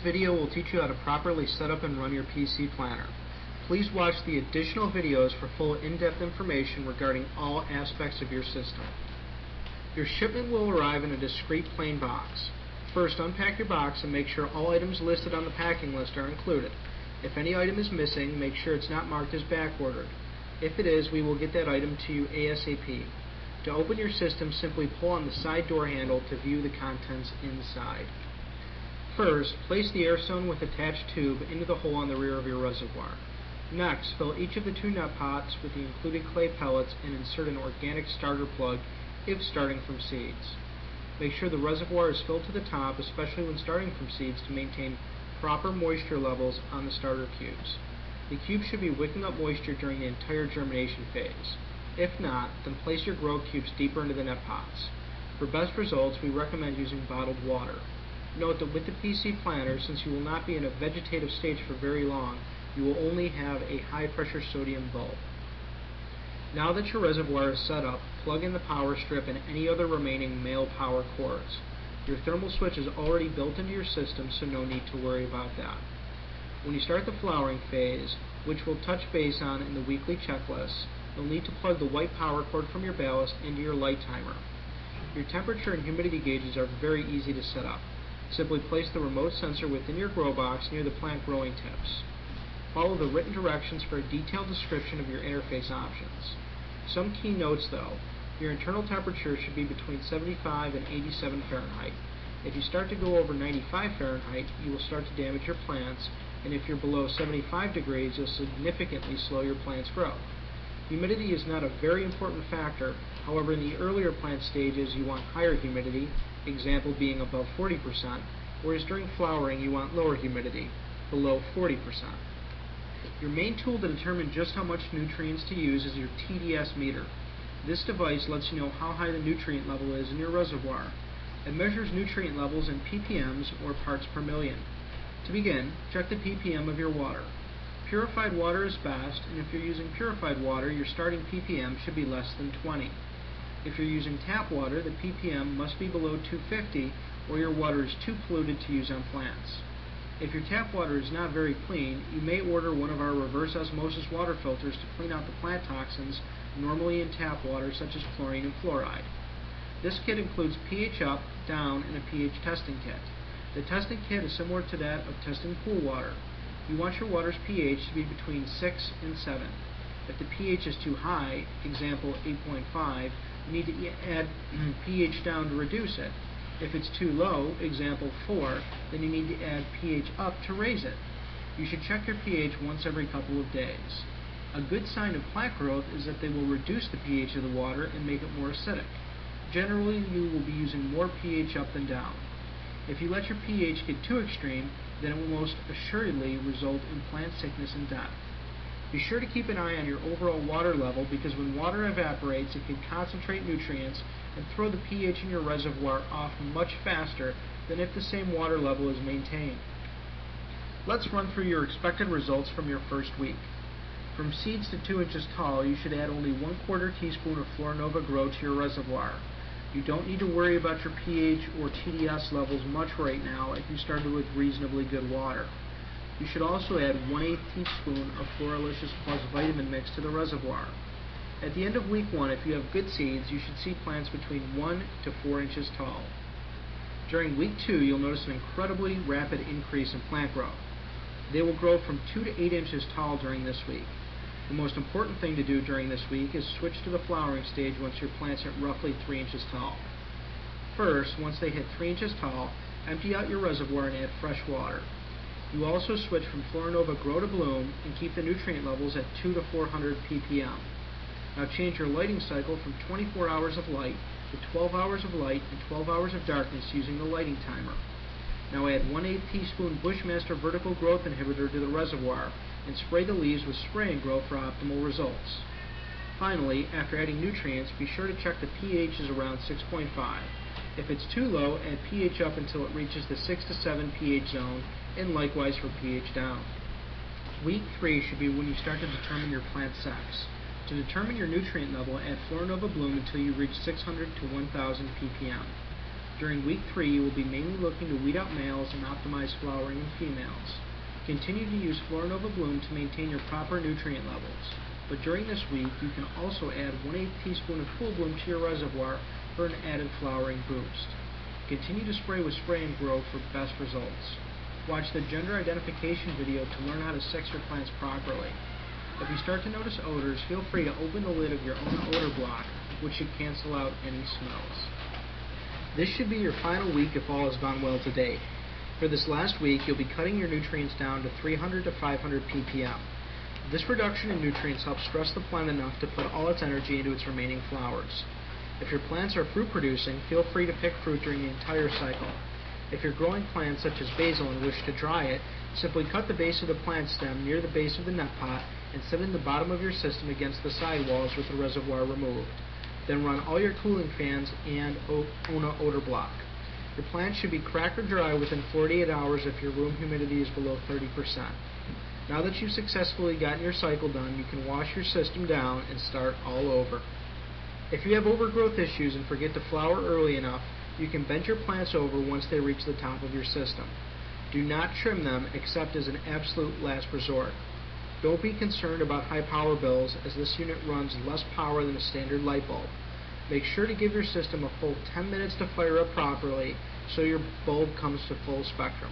video will teach you how to properly set up and run your PC planner. Please watch the additional videos for full in-depth information regarding all aspects of your system. Your shipment will arrive in a discrete plain box. First, unpack your box and make sure all items listed on the packing list are included. If any item is missing, make sure it's not marked as backordered. If it is, we will get that item to you ASAP. To open your system, simply pull on the side door handle to view the contents inside. First, place the air stone with attached tube into the hole on the rear of your reservoir. Next, fill each of the 2 nut pots with the included clay pellets and insert an organic starter plug if starting from seeds. Make sure the reservoir is filled to the top, especially when starting from seeds, to maintain proper moisture levels on the starter cubes. The cubes should be wicking up moisture during the entire germination phase. If not, then place your grow cubes deeper into the net pots. For best results, we recommend using bottled water. Note that with the PC planner, since you will not be in a vegetative stage for very long, you will only have a high-pressure sodium bulb. Now that your reservoir is set up, plug in the power strip and any other remaining male power cords. Your thermal switch is already built into your system, so no need to worry about that. When you start the flowering phase, which we'll touch base on in the weekly checklist, you'll need to plug the white power cord from your ballast into your light timer. Your temperature and humidity gauges are very easy to set up. Simply place the remote sensor within your grow box near the plant growing tips. Follow the written directions for a detailed description of your interface options. Some key notes though. Your internal temperature should be between 75 and 87 Fahrenheit. If you start to go over 95 Fahrenheit, you will start to damage your plants, and if you're below 75 degrees, you'll significantly slow your plant's growth. Humidity is not a very important factor. However, in the earlier plant stages, you want higher humidity, example being above 40%, whereas during flowering, you want lower humidity, below 40%. Your main tool to determine just how much nutrients to use is your TDS meter. This device lets you know how high the nutrient level is in your reservoir. It measures nutrient levels in ppms, or parts per million. To begin, check the ppm of your water. Purified water is best, and if you're using purified water, your starting ppm should be less than 20. If you're using tap water, the ppm must be below 250, or your water is too polluted to use on plants. If your tap water is not very clean, you may order one of our reverse osmosis water filters to clean out the plant toxins normally in tap water, such as chlorine and fluoride. This kit includes pH up, down, and a pH testing kit. The testing kit is similar to that of testing pool water. You want your water's pH to be between 6 and 7. If the pH is too high, example 8.5, you need to add pH down to reduce it. If it's too low, example 4, then you need to add pH up to raise it. You should check your pH once every couple of days. A good sign of plant growth is that they will reduce the pH of the water and make it more acidic. Generally, you will be using more pH up than down. If you let your pH get too extreme, then it will most assuredly result in plant sickness and death. Be sure to keep an eye on your overall water level, because when water evaporates, it can concentrate nutrients and throw the pH in your reservoir off much faster than if the same water level is maintained. Let's run through your expected results from your first week. From seeds to 2 inches tall, you should add only 1/4 teaspoon of Florinova Grow to your reservoir. You don't need to worry about your pH or TDS levels much right now if you started with reasonably good water. You should also add 1/8 teaspoon of Floralicious Plus vitamin mix to the reservoir. At the end of week 1, if you have good seeds, you should see plants between 1 to 4 inches tall. During week 2, you'll notice an incredibly rapid increase in plant growth. They will grow from 2 to 8 inches tall during this week. The most important thing to do during this week is switch to the flowering stage once your plants hit roughly 3 inches tall. First, once they hit 3 inches tall, empty out your reservoir and add fresh water. You also switch from Florinova Grow to Bloom and keep the nutrient levels at 2 to 400 ppm. Now change your lighting cycle from 24 hours of light to 12 hours of light and 12 hours of darkness using the lighting timer. Now add 1/8 teaspoon Bushmaster Vertical Growth Inhibitor to the reservoir and spray the leaves with Spray and Grow for optimal results. Finally, after adding nutrients, be sure to check the pH is around 6.5. If it's too low, add pH up until it reaches the 6 to 7 pH zone, and likewise for pH down. Week 3 should be when you start to determine your plant sex. To determine your nutrient level, add Florinova Bloom until you reach 600 to 1000 ppm. During week 3, you will be mainly looking to weed out males and optimize flowering in females. Continue to use Florinova Bloom to maintain your proper nutrient levels, but during this week you can also add 1/8 teaspoon of Full Bloom to your reservoir for an added flowering boost. Continue to spray with Spray and Grow for best results. Watch the gender identification video to learn how to sex your plants properly. If you start to notice odors, feel free to open the lid of your own odor block, which should cancel out any smells. This should be your final week if all has gone well to date. For this last week, you'll be cutting your nutrients down to 300 to 500 ppm. This reduction in nutrients helps stress the plant enough to put all its energy into its remaining flowers. If your plants are fruit producing, feel free to pick fruit during the entire cycle. If you're growing plants such as basil and wish to dry it, simply cut the base of the plant stem near the base of the net pot and set it in the bottom of your system against the side walls with the reservoir removed. Then run all your cooling fans and ONA odor block. Your plants should be crack or dry within 48 hours if your room humidity is below 30%. Now that you've successfully gotten your cycle done, you can wash your system down and start all over. If you have overgrowth issues and forget to flower early enough, you can bend your plants over once they reach the top of your system. Do not trim them except as an absolute last resort. Don't be concerned about high power bills, as this unit runs less power than a standard light bulb. Make sure to give your system a full 10 minutes to fire up properly so your bulb comes to full spectrum.